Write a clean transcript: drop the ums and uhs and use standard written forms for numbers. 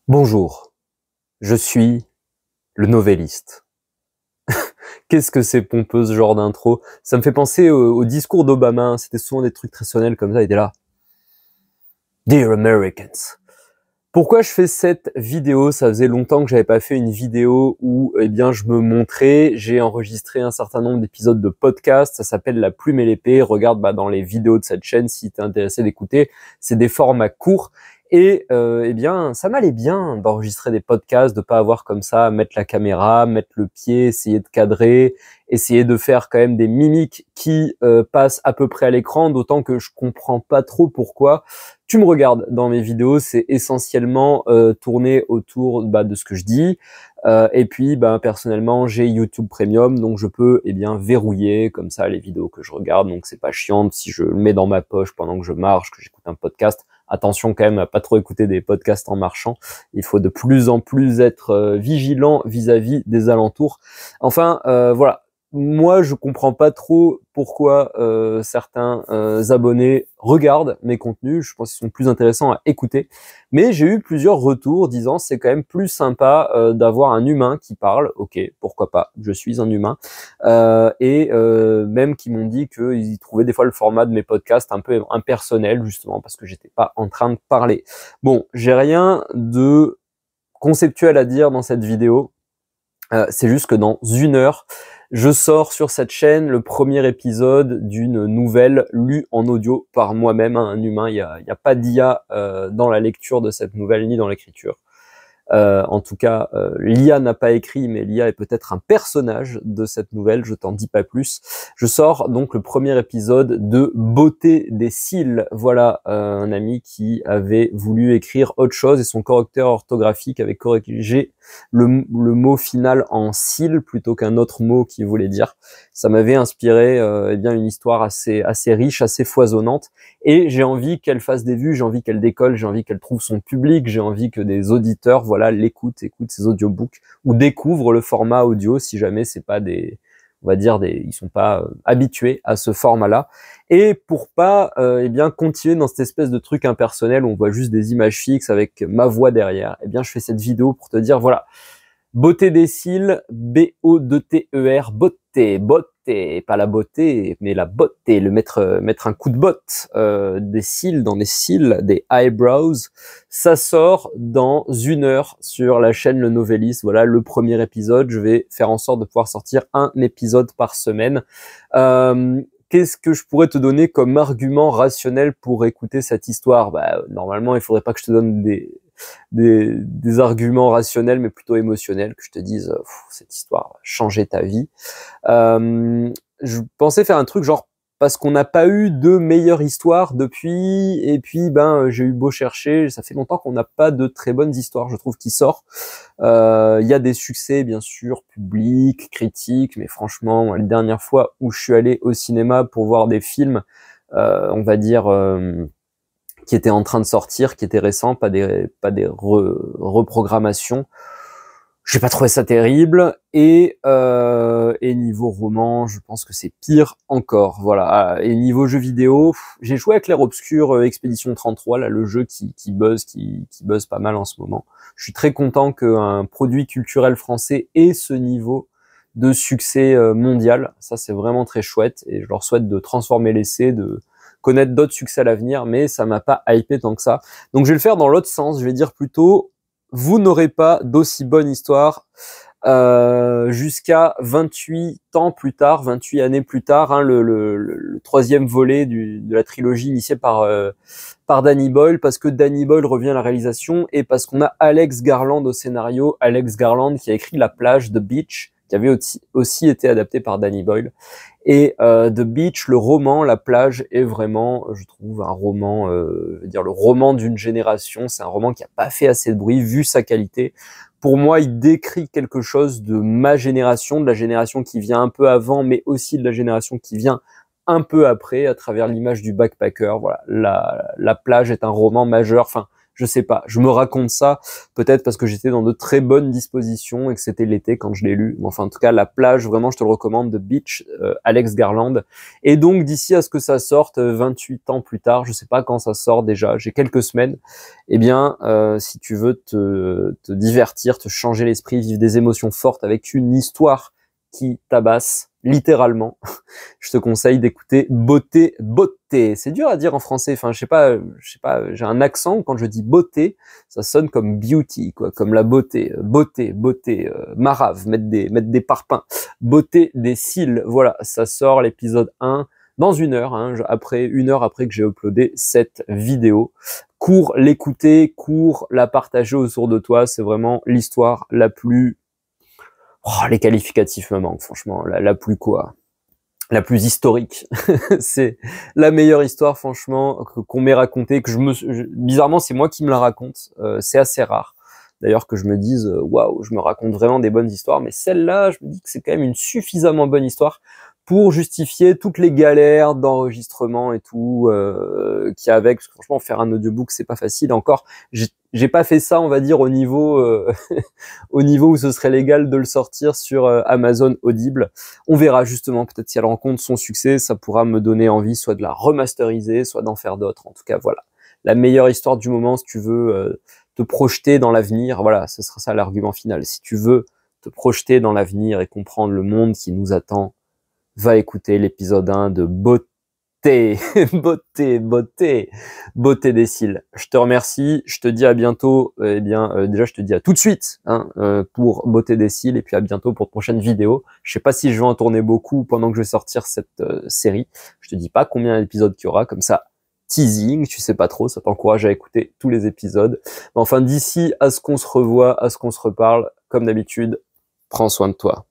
Bonjour, je suis le novelliste. Qu'est-ce que c'est pompeux ce genre d'intro? Ça me fait penser au discours d'Obama, hein. C'était souvent des trucs très solennels comme ça, il était là. Dear Americans. Pourquoi je fais cette vidéo? Ça faisait longtemps que j'avais pas fait une vidéo où je me montrais. J'ai enregistré un certain nombre d'épisodes de podcast. Ça s'appelle La Plume et l'Épée. Regarde dans les vidéos de cette chaîne si t'es intéressé d'écouter. C'est des formats courts. Et ça m'allait bien d'enregistrer des podcasts, de pas avoir comme ça à mettre la caméra, mettre le pied, essayer de cadrer, essayer de faire quand même des mimiques qui passent à peu près à l'écran, d'autant que je comprends pas trop pourquoi. Tu me regardes dans mes vidéos, c'est essentiellement tourné autour de ce que je dis. Et puis personnellement, j'ai YouTube Premium, donc je peux verrouiller comme ça les vidéos que je regarde, donc c'est pas chiant si je le mets dans ma poche pendant que je marche, que j'écoute un podcast. Attention quand même à pas trop écouter des podcasts en marchant. Il faut de plus en plus être vigilant vis-à-vis des alentours. Enfin, voilà. Moi, je comprends pas trop pourquoi certains abonnés regardent mes contenus. Je pense qu'ils sont plus intéressants à écouter. Mais j'ai eu plusieurs retours disant c'est quand même plus sympa d'avoir un humain qui parle. Ok, pourquoi pas, je suis un humain. Même qui m'ont dit qu'ils trouvaient des fois le format de mes podcasts un peu impersonnel, justement, parce que j'étais pas en train de parler. Bon, j'ai rien de conceptuel à dire dans cette vidéo. C'est juste que dans 1 heure, je sors sur cette chaîne le premier épisode d'une nouvelle lue en audio par moi-même, un humain. Il y a pas d'IA dans la lecture de cette nouvelle ni dans l'écriture. En tout cas, l'IA n'a pas écrit, mais l'IA est peut-être un personnage de cette nouvelle, je t'en dis pas plus. Je sors donc le premier épisode de Beauté des cils. Voilà, un ami qui avait voulu écrire autre chose et son correcteur orthographique avait corrigé le mot final en cils plutôt qu'un autre mot qu'il voulait dire. Ça m'avait inspiré une histoire assez riche, assez foisonnante, et j'ai envie qu'elle fasse des vues, j'ai envie qu'elle décolle, j'ai envie qu'elle trouve son public, j'ai envie que des auditeurs écoutent ces audiobooks ou découvrent le format audio si jamais c'est pas ils sont pas habitués à ce format-là. Et pour pas continuer dans cette espèce de truc impersonnel où on voit juste des images fixes avec ma voix derrière, je fais cette vidéo pour te dire voilà, Beauté des cils, B-O-2-T-E-R, beauté, pas la beauté, mais la beauté, mettre un coup de botte, des cils dans des cils, des eyebrows. Ça sort dans 1 heure sur la chaîne Le Novelliste. Voilà le premier épisode. Je vais faire en sorte de pouvoir sortir un épisode par semaine. Qu'est-ce que je pourrais te donner comme argument rationnel pour écouter cette histoire? Normalement, il faudrait pas que je te donne des arguments rationnels, mais plutôt émotionnels, que je te dise cette histoire va changer ta vie. Je pensais faire un truc genre parce qu'on n'a pas eu de meilleure histoire depuis, et puis j'ai eu beau chercher, ça fait longtemps qu'on n'a pas de très bonnes histoires, je trouve, qui sortent. Il y a des succès bien sûr, publics, critiques, mais franchement, la dernière fois où je suis allé au cinéma pour voir des films, qui étaient en train de sortir, qui étaient récents, pas des reprogrammations. J'ai pas trouvé ça terrible, et niveau roman, je pense que c'est pire encore. Voilà. Et niveau jeux vidéo, j'ai joué à Clair Obscur Expédition 33, là le jeu qui buzz pas mal en ce moment. Je suis très content qu'un produit culturel français ait ce niveau de succès mondial. Ça c'est vraiment très chouette, et je leur souhaite de transformer l'essai, de connaître d'autres succès à l'avenir, mais ça m'a pas hypé tant que ça. Donc je vais le faire dans l'autre sens, je vais dire plutôt vous n'aurez pas d'aussi bonne histoire jusqu'à 28 ans plus tard, 28 années plus tard, hein, le troisième volet de la trilogie initiée par Danny Boyle, parce que Danny Boyle revient à la réalisation et parce qu'on a Alex Garland au scénario, Alex Garland qui a écrit La Plage, The Beach, qui avait aussi été adapté par Danny Boyle. Et The Beach, le roman, La Plage, est vraiment, je trouve, un roman, le roman d'une génération. C'est un roman qui a pas fait assez de bruit, vu sa qualité. Pour moi, il décrit quelque chose de ma génération, de la génération qui vient un peu avant, mais aussi de la génération qui vient un peu après, à travers l'image du backpacker. Voilà, La Plage est un roman majeur. Enfin, Je sais pas, je me raconte ça, peut-être parce que j'étais dans de très bonnes dispositions et que c'était l'été quand je l'ai lu. Enfin, en tout cas, La plage, vraiment, je te le recommande, The Beach, Alex Garland. Et donc, d'ici à ce que ça sorte, 28 ans plus tard, je sais pas quand ça sort déjà, j'ai quelques semaines, eh bien, si tu veux te divertir, te changer l'esprit, vivre des émotions fortes avec une histoire qui tabasse, littéralement, je te conseille d'écouter Beauté. C'est dur à dire en français. Enfin, je sais pas, j'ai un accent. Quand je dis beauté, ça sonne comme beauty, quoi, comme la beauté, marave, mettre des parpaings. Beauté des cils. Voilà, ça sort l'épisode 1 dans 1 heure, hein, après 1 heure après que j'ai uploadé cette vidéo. Cours l'écouter, cours la partager autour de toi. C'est vraiment l'histoire la plus... Oh, les qualificatifs me manquent, franchement. La plus quoi? La plus historique. C'est la meilleure histoire, franchement, qu'on m'ait racontée, bizarrement, c'est moi qui me la raconte. C'est assez rare. D'ailleurs, que je me dise, waouh, je me raconte vraiment des bonnes histoires, mais celle-là, je me dis que c'est quand même une suffisamment bonne histoire pour justifier toutes les galères d'enregistrement et tout qu'il y a avec. Parce que franchement, faire un audiobook, c'est pas facile. Encore, j'ai pas fait ça, on va dire, au niveau au niveau où ce serait légal de le sortir sur Amazon Audible. On verra justement, peut-être si elle rencontre son succès, ça pourra me donner envie soit de la remasteriser, soit d'en faire d'autres. En tout cas, voilà. La meilleure histoire du moment, si tu veux te projeter dans l'avenir, voilà, ce sera ça l'argument final. Si tu veux te projeter dans l'avenir et comprendre le monde qui nous attend, va écouter l'épisode 1 de Beauté, Beauté des cils. Je te remercie, je te dis à bientôt, déjà je te dis à tout de suite hein, pour Beauté des cils et puis à bientôt pour de prochaines vidéos. Je sais pas si je vais en tourner beaucoup pendant que je vais sortir cette série. Je te dis pas combien d'épisodes qu'il y aura, comme ça, teasing, tu sais pas trop, ça t'encourage à écouter tous les épisodes. Mais enfin, d'ici à ce qu'on se revoit, à ce qu'on se reparle, comme d'habitude, prends soin de toi.